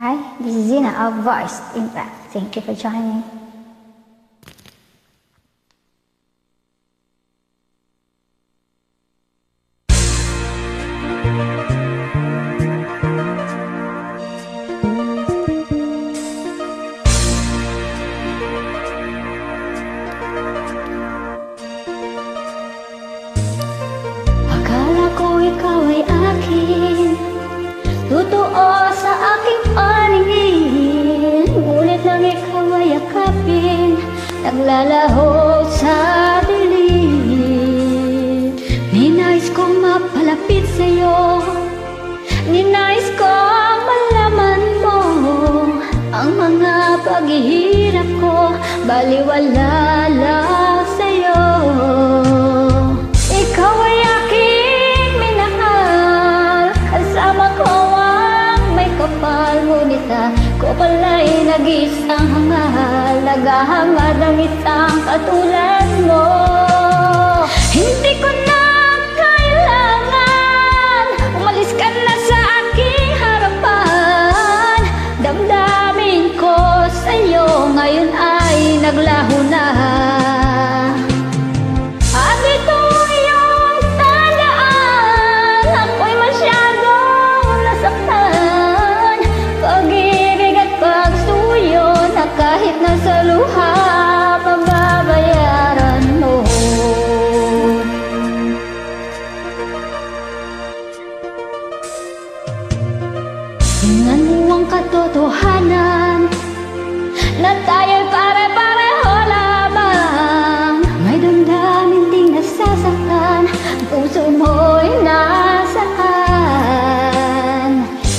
Hi, this is Zina of Voice Impact. Thank you for joining. Akala ko ikaw ay akin, totoo sa aking paningin. Ngunit lang ikaw ay yakapin, naglalaho sa dilim. Ninais kong mapalapit sa'yo, ninais kong malaman mo ang mga paghihirap ko, baliwala lang sa'yo. Ikaw ay aking minahal, kasama ko ang may kapal. Ngunit ako pala'y nag-iisang hangal, naghahangad ng isang katulad mo. Hindi ko na kailangan, umalis ka na sa aking harapan. Damdamin ko sa'yo ngayon ay naglaho na. At ito yung tandaan, ako'y masyadong nasaktan. Pag-ibig at pagsuyo na kahit nasa luha, mababayaran mo. Tingnan mo ang katotohanan na tayo'y pare-pareho lamang. May damdamin ding nasasaktan, puso mo'y nasaan.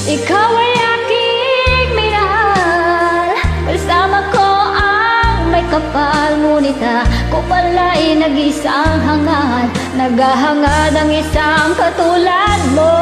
Ikaw ay aking minahal, kasama ko ang may kapal. Ngunit ako pala'y nag-isang hangad, naghahangad ang isang katulad mo.